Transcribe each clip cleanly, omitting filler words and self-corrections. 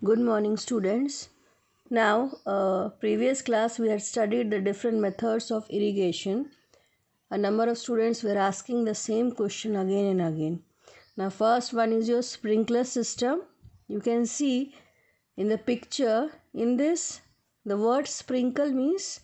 Good morning, students. Now, previous class we had studied the different methods of irrigation. A number of students were asking the same question again and again. Now, first one is your sprinkler system. You can see in the picture, in this, the word sprinkle means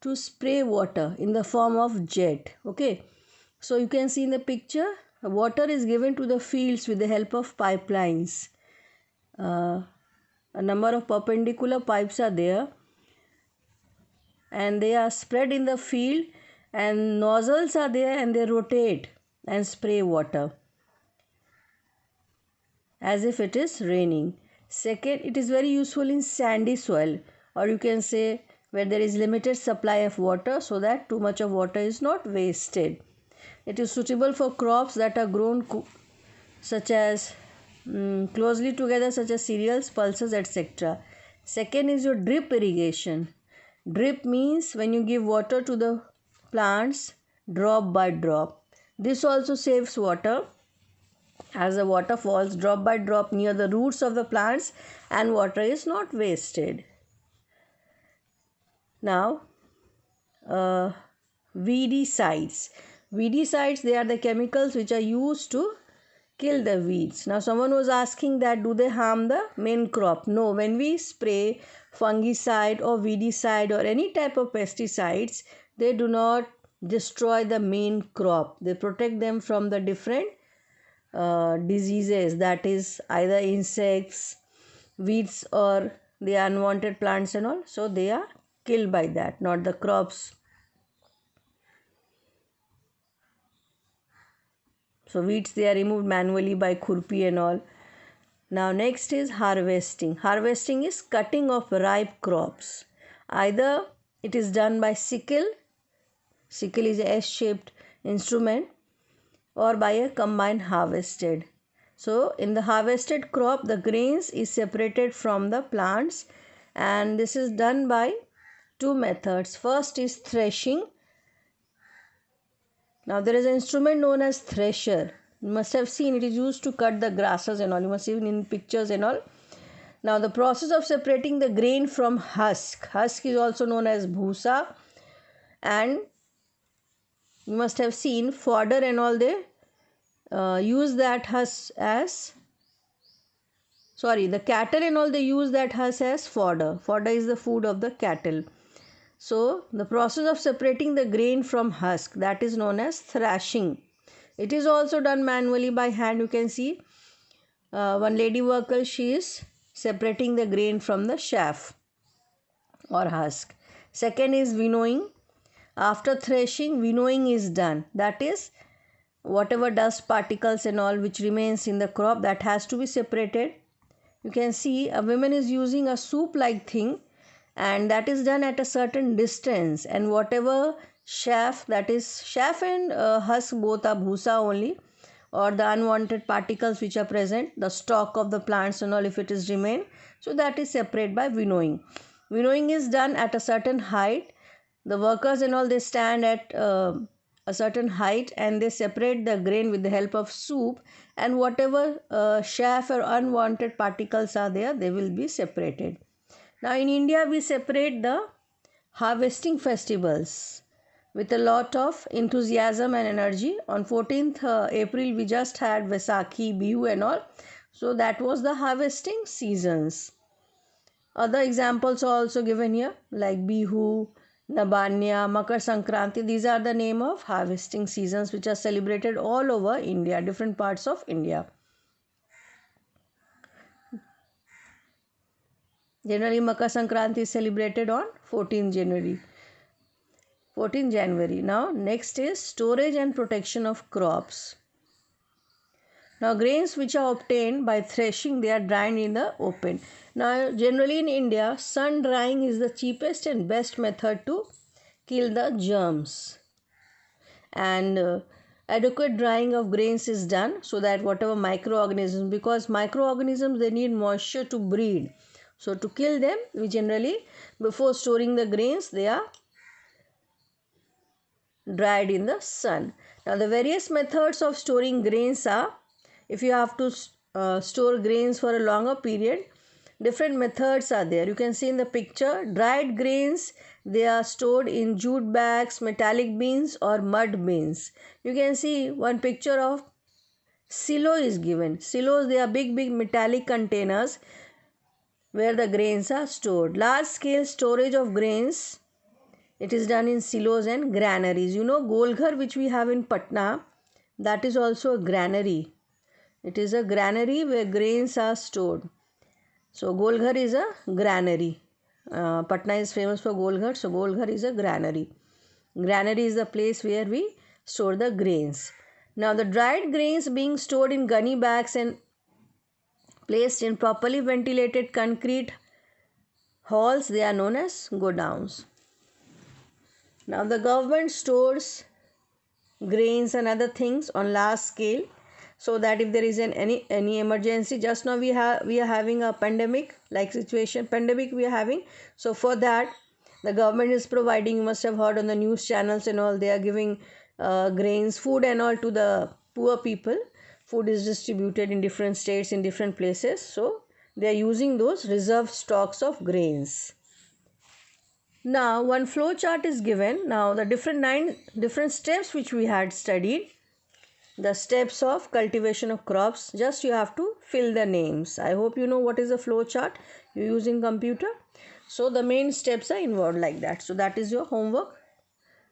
to spray water in the form of jet. Okay, so you can see in the picture, water is given to the fields with the help of pipelines. A number of perpendicular pipes are there and they are spread in the field, and nozzles are there and they rotate and spray water as if it is raining. Second, it is very useful in sandy soil, or you can say where there is limited supply of water, so that too much of water is not wasted. It is suitable for crops that are grown such as closely together, such as cereals, pulses, etc. Second is your drip irrigation. Drip means when you give water to the plants drop by drop. This also saves water as the water falls drop by drop near the roots of the plants and water is not wasted. Now, weedicides. Weedicides, they are the chemicals which are used to kill the weeds. Now someone was asking that do they harm the main crop? No, when we spray fungicide or weedicide or any type of pesticides, they do not destroy the main crop. They protect them from the different diseases, that is either insects, weeds, or the unwanted plants and all. So they are killed by that, not the crops. So weeds, they are removed manually by khurpi and all. Now next is harvesting. Harvesting is cutting of ripe crops. Either it is done by sickle. Sickle is a S-shaped instrument, or by a combine harvested. So in the harvested crop, the grains is separated from the plants, and this is done by two methods. First is threshing. Now there is an instrument known as thresher. You must have seen, it is used to cut the grasses and all. You must have seen in pictures and all. Now the process of separating the grain from husk. Husk is also known as bhusa, and you must have seen fodder and all, they use that husk as, the cattle and all, they use that husk as fodder. Fodder is the food of the cattle. So the process of separating the grain from husk, that is known as thrashing. It is also done manually by hand. You can see one lady worker, she is separating the grain from the chaff or husk. Second is winnowing. After threshing, winnowing is done. That is, whatever dust particles and all which remains in the crop, that has to be separated. You can see a woman is using a soup like thing, and that is done at a certain distance, and whatever chaff, that is chaff and husk both are bhusa only, or the unwanted particles which are present, the stalk of the plants and all, if it is remain, so that is separate by winnowing. Winnowing is done at a certain height. The workers and all, they stand at a certain height and they separate the grain with the help of soup, and whatever chaff or unwanted particles are there, they will be separated. Now in India, we separate the harvesting festivals with a lot of enthusiasm and energy. On 14th April, we just had Vaisakhi, Bihu and all. So that was the harvesting seasons. Other examples are also given here, like Bihu, Nabanya, Makar Sankranti. These are the name of harvesting seasons which are celebrated all over India, different parts of India. Generally, Makar Sankranti is celebrated on 14th January. Now, next is storage and protection of crops. Now, grains which are obtained by threshing, they are dried in the open. Now, generally in India, sun drying is the cheapest and best method to kill the germs. And adequate drying of grains is done so that whatever microorganisms, because microorganisms, they need moisture to breed. So to kill them, we generally, before storing the grains, they are dried in the sun. Now the various methods of storing grains are, if you have to store grains for a longer period, different methods are there. You can see in the picture, dried grains, they are stored in jute bags, metallic bins or mud bins. You can see one picture of silo is given. Silos, they are big metallic containers where the grains are stored. Large scale storage of grains, it is done in silos and granaries. You know, Golghar which we have in Patna, that is also a granary. It is a granary where grains are stored. So Golghar is a granary. Patna is famous for Golghar, so Golghar is a granary. Granary is the place where we store the grains. Now the dried grains being stored in gunny bags and placed in properly ventilated concrete halls, they are known as godowns. Now the government stores grains and other things on large scale, so that if there is any emergency, just now we are having a pandemic like situation, we are having. So for that, the government is providing, you must have heard on the news channels and all, they are giving grains, food and all to the poor people. Food is distributed in different states, in different places, so they are using those reserve stocks of grains. Now one flow chart is given. Now the nine different steps which we had studied, the steps of cultivation of crops, just you have to fill the names. I hope you know what is a flow chart you use in computer. So the main steps are involved like that. So that is your homework.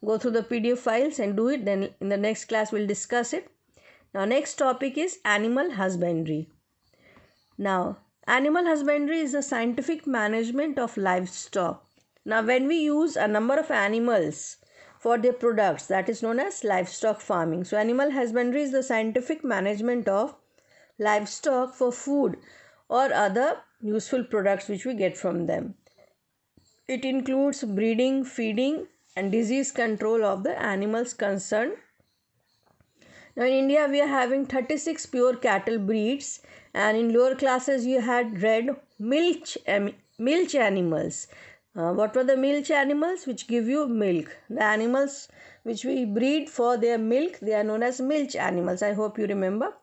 Go through the PDF files and do it. Then in the next class we'll discuss it. Now next topic is animal husbandry. Now animal husbandry is the scientific management of livestock. Now when we use a number of animals for their products, that is known as livestock farming. So animal husbandry is the scientific management of livestock for food or other useful products which we get from them. It includes breeding, feeding and disease control of the animals concerned. Now in India we are having 36 pure cattle breeds, and in lower classes you had red milch animals. What were the milch animals? Which give you milk. The animals which we breed for their milk, they are known as milch animals. I hope you remember.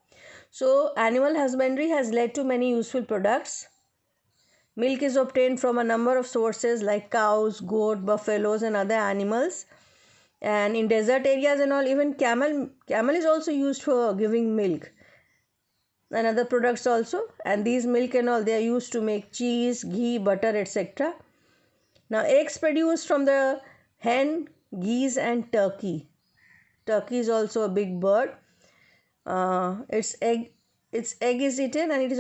So animal husbandry has led to many useful products. Milk is obtained from a number of sources like cows, goat, buffaloes and other animals. And in desert areas and all, even camel is also used for giving milk and other products also. And these milk and all, they are used to make cheese, ghee, butter, etc. Now eggs produced from the hen, geese and turkey. Turkey is also a big bird. Its egg is eaten, and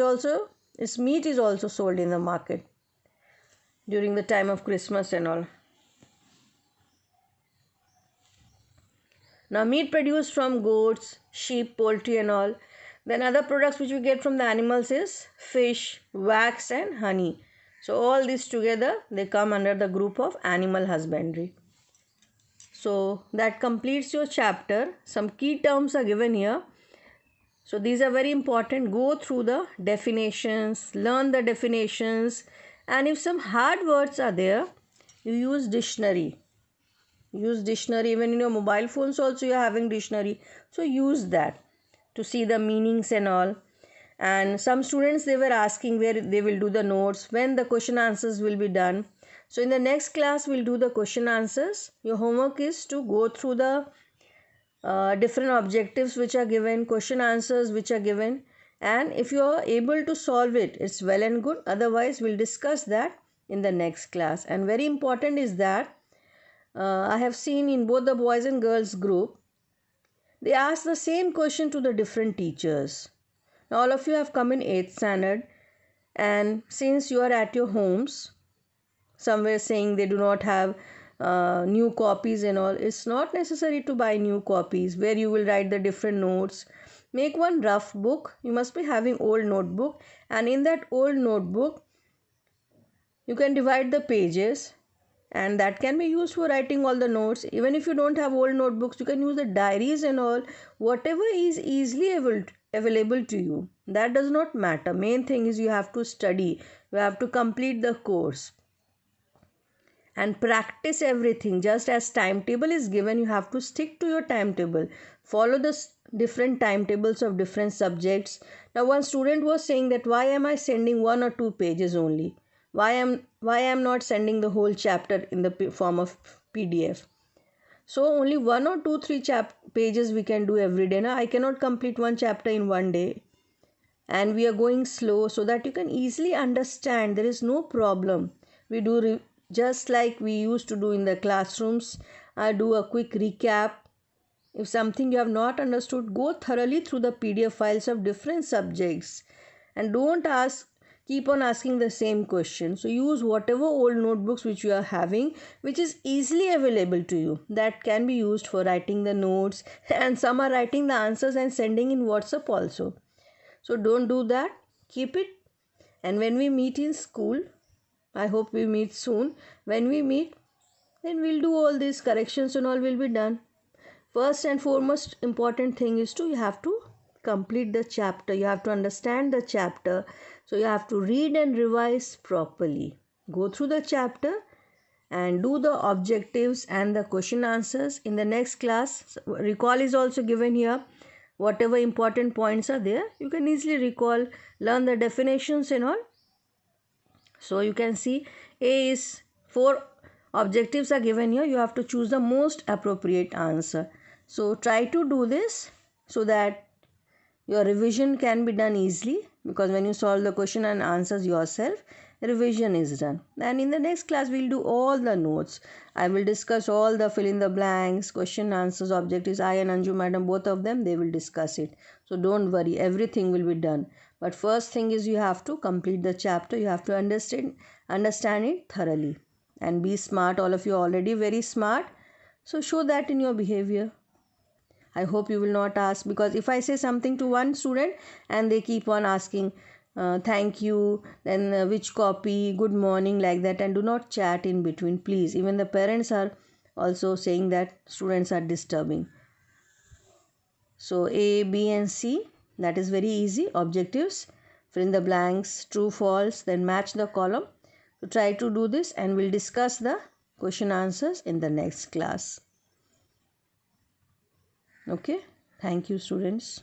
its meat is also sold in the market during the time of Christmas and all. Now meat produced from goats, sheep, poultry and all. Then other products which we get from the animals is fish, wax and honey. So all these together, they come under the group of animal husbandry. So that completes your chapter. Some key terms are given here. So these are very important. Go through the definitions, learn the definitions, and if some hard words are there, you use dictionary. Use dictionary. Even in your mobile phones also you are having dictionary. So use that to see the meanings and all. And some students, they were asking where they will do the notes, when the question answers will be done. So in the next class we'll do the question answers. Your homework is to go through the different objectives which are given, question answers which are given, and if you are able to solve it, it's well and good. Otherwise we'll discuss that in the next class. And very important is that I have seen in both the boys and girls group, they ask the same question to the different teachers. Now all of you have come in 8th standard, and since you are at your homes, somewhere saying they do not have new copies and all, it's not necessary to buy new copies where you will write the different notes. Make one rough book. You must be having old notebook, and in that old notebook you can divide the pages, and that can be used for writing all the notes. Even if you don't have old notebooks, you can use the diaries and all, whatever is easily available to you. That does not matter. Main thing is you have to study, you have to complete the course and practice everything. Just as timetable is given, you have to stick to your timetable, follow the different timetables of different subjects. Now one student was saying that why am I sending 1 or 2 pages only? Why am not sending the whole chapter in the form of PDF? So only 1 or 2, 3 pages we can do every day. Now I cannot complete one chapter in one day, and we are going slow so that you can easily understand. There is no problem. We do just like we used to do in the classrooms. I do a quick recap. If something you have not understood, go thoroughly through the PDF files of different subjects and don't keep on asking the same question. So use whatever old notebooks which you are having, which is easily available to you, that can be used for writing the notes, and some are writing the answers and sending in WhatsApp also. So don't do that. Keep it. And when we meet in school, I hope we meet soon. When we meet, then we'll do all these corrections and all will be done. First and foremost important thing is you have to complete the chapter. You have to understand the chapter. So you have to read and revise properly. Go through the chapter and do the objectives and the question answers. In the next class, recall is also given here. Whatever important points are there, you can easily recall, learn the definitions and all. So you can see A is 4 objectives are given here. You have to choose the most appropriate answer. So try to do this so that your revision can be done easily, because when you solve the question and answers yourself, revision is done. And in the next class, we'll do all the notes. I will discuss all the fill in the blanks, question answers, objectives. I and Anju madam, both of them, they will discuss it. So don't worry, everything will be done. But first thing is you have to complete the chapter. You have to understand it thoroughly and be smart. All of you are already very smart. So show that in your behavior. I hope you will not ask, because if I say something to one student and they keep on asking thank you, then which copy, good morning, like that, and do not chat in between, please. Even the parents are also saying that students are disturbing. So A, B and C, that is very easy. Objectives, fill in the blanks, true, false, then match the column. So try to do this and we'll discuss the question answers in the next class. Okay, thank you students.